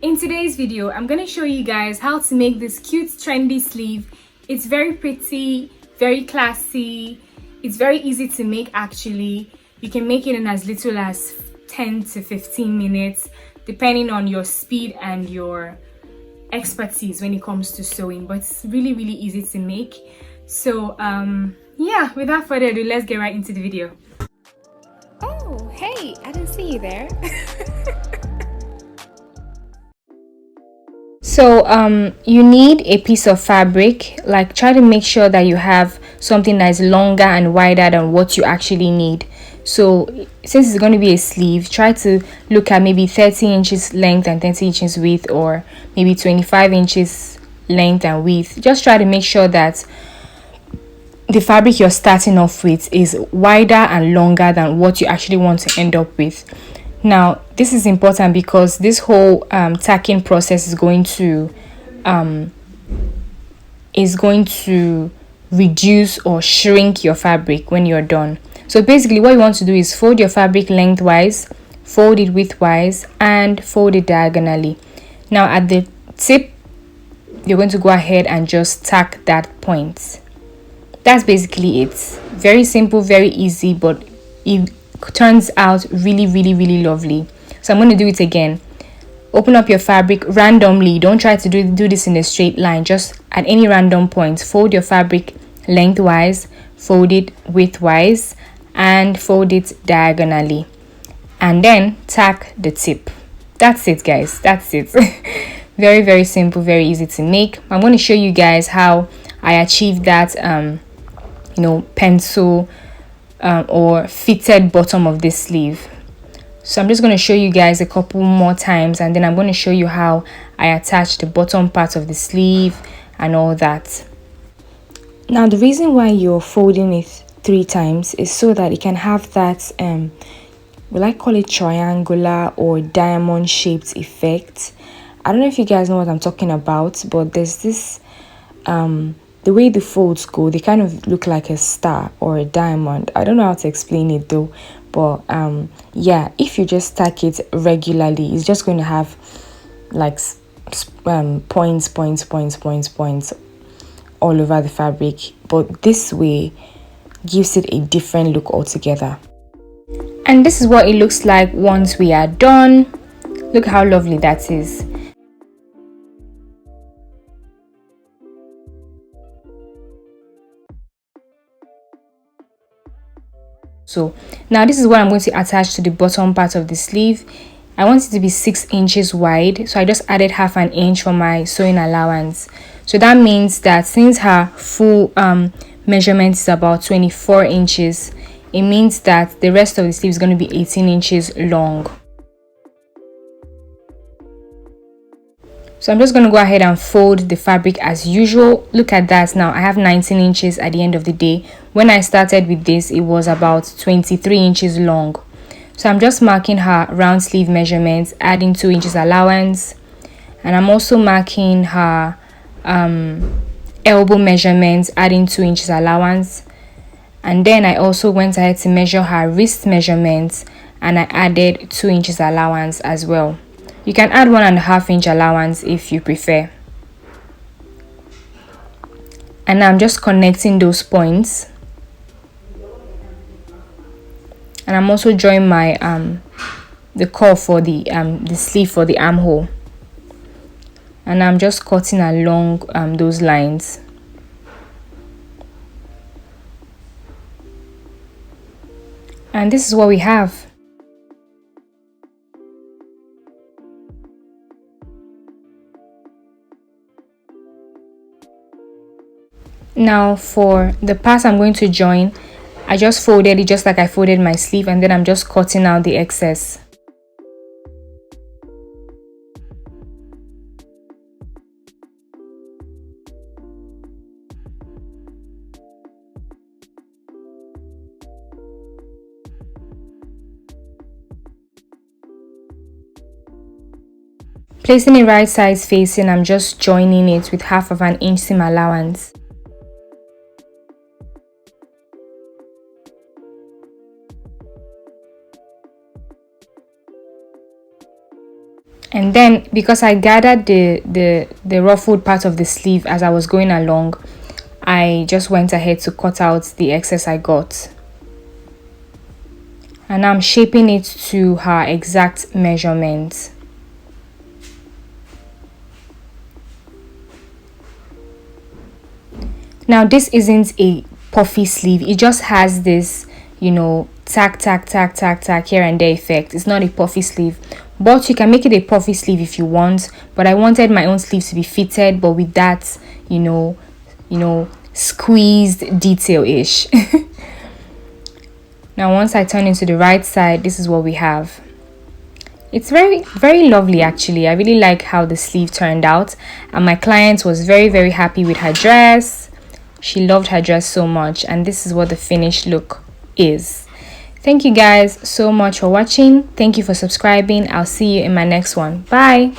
In today's video, I'm going to show you guys how to make this cute trendy sleeve. It's very pretty, very classy. It's very easy to make actually. You can make it in as little as 10 to 15 minutes depending on your speed and your expertise when it comes to sewing, but it's really easy to make. So yeah, without further ado, let's get right into the video. Oh, hey, I didn't see you there. So you need a piece of fabric. Like, try to make sure that you have something that is longer and wider than what you actually need. So since it's going to be a sleeve, try to look at maybe 30 inches length and 30 inches width, or maybe 25 inches length and width. Just try to make sure that the fabric you're starting off with is wider and longer than what you actually want to end up with. Now, this is important because this whole tacking process is going to reduce or shrink your fabric when you're done. So basically what you want to do is fold your fabric lengthwise, fold it widthwise, and fold it diagonally. Now at the tip, you're going to go ahead and just tack that point. That's basically it. Very simple, very easy, but it turns out really lovely. So I'm going to do it again. Open up your fabric randomly. Don't try to do this in a straight line. Just at any random point, fold your fabric lengthwise, fold it widthwise, and fold it diagonally, and then tack the tip. That's it, guys. That's it. Very simple, very easy to make. I'm going to show you guys how I achieved that pencil or fitted bottom of this sleeve. So I'm just going to show you guys a couple more times, and then I'm going to show you how I attach the bottom part of the sleeve and all that. Now, the reason why you're folding it 3 times is so that it can have that will I call it triangular or diamond shaped effect. I don't know if you guys know what I'm talking about, but there's this the way the folds go, they kind of look like a star or a diamond. I don't know how to explain it though, but yeah, if you just stack it regularly, it's just going to have like points all over the fabric. But this way gives it a different look altogether. And this is what it looks like once we are done. Look how lovely that is. So now this is what I'm going to attach to the bottom part of the sleeve. I want it to be 6 inches wide, so I just added half an inch for my sewing allowance. So that means that since her full measurement is about 24 inches, it means that the rest of the sleeve is going to be 18 inches long. So I'm just going to go ahead and fold the fabric as usual. Look at that. Now I have 19 inches at the end of the day. When I started with this, it was about 23 inches long. So I'm just marking her round sleeve measurements, adding 2 inches allowance, and I'm also marking her elbow measurements, adding 2 inches allowance. And then I also went ahead to measure her wrist measurements, and I added 2 inches allowance as well. You can add 1.5 inch allowance if you prefer. And I'm just connecting those points. And I'm also drawing my the curve for the sleeve for the armhole. And I'm just cutting along those lines. And this is what we have. Now for the part I'm going to join, I just folded it just like I folded my sleeve, and then I'm just cutting out the excess. Placing it right sides facing, I'm just joining it with half of an inch seam allowance. And then because I gathered the ruffled part of the sleeve as I was going along, I just went ahead to cut out the excess I got. And I'm shaping it to her exact measurement. Now this isn't a puffy sleeve, it just has this, you know, tack here and there effect. It's not a puffy sleeve, but you can make it a puffy sleeve if you want. But I wanted my own sleeves to be fitted, but with that, you know, squeezed detail-ish. Now once I turn into the right side, this is what we have. It's very lovely actually. I really like how the sleeve turned out, and my client was very happy with her dress. She loved her dress so much, and this is what the finished look is. Thank you guys so much for watching. Thank you for subscribing. I'll see you in my next one. Bye.